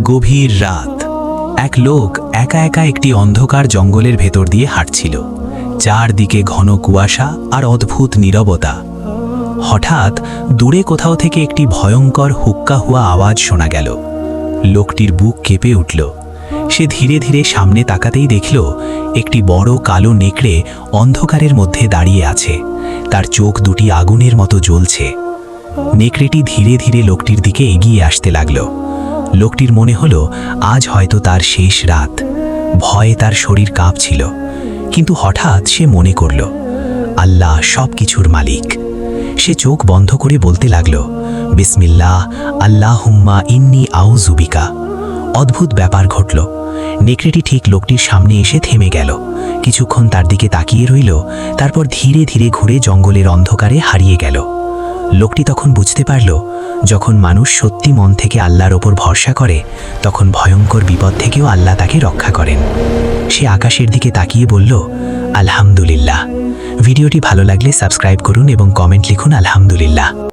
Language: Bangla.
গভীর রাত। এক লোক একা একা একটি অন্ধকার জঙ্গলের ভেতর দিয়ে হাঁটছিল। চারদিকে ঘন কুয়াশা আর অদ্ভুত নীরবতা। হঠাৎ দূরে কোথাও থেকে একটি ভয়ঙ্কর হুক্কা হুয়া আওয়াজ শোনা গেল। লোকটির বুক কেঁপে উঠল। সে ধীরে ধীরে সামনে তাকাতেই দেখল একটি বড় কালো নেকড়ে অন্ধকারের মধ্যে দাঁড়িয়ে আছে। তার চোখ দুটি আগুনের মতো জ্বলছে। নেকড়েটি ধীরে ধীরে লোকটির দিকে এগিয়ে আসতে লাগল। লোকটির মনে হলো আজ হয়তো তার শেষ রাত। ভয়ে তার শরীর কাঁপছিল। কিন্তু হঠাৎ সে মনে করল, আল্লাহ সব কিছুর মালিক। সে চোখ বন্ধ করে বলতে লাগল, বিসমিল্লাহ আল্লাহুম্মা ইন্নী আউযু বিকা। অদ্ভুত ব্যাপার ঘটল। নেকড়েটি ঠিক লোকটির সামনে এসে থেমে গেল। কিছুক্ষণ তার দিকে তাকিয়ে রইল, তারপর ধীরে ধীরে ঘুরে জঙ্গলের অন্ধকারে হারিয়ে গেল। লোকটি তখন বুঝতে পারল, যখন মানুষ সত্যি মন থেকে আল্লাহর ওপর ভরসা করে, তখন ভয়ঙ্কর বিপদ থেকেও আল্লাহ তাকে রক্ষা করেন। সে আকাশের দিকে তাকিয়ে বলল, আলহামদুলিল্লাহ। ভিডিওটি ভালো লাগলে সাবস্ক্রাইব করুন এবং কমেন্ট লিখুন আলহামদুলিল্লাহ।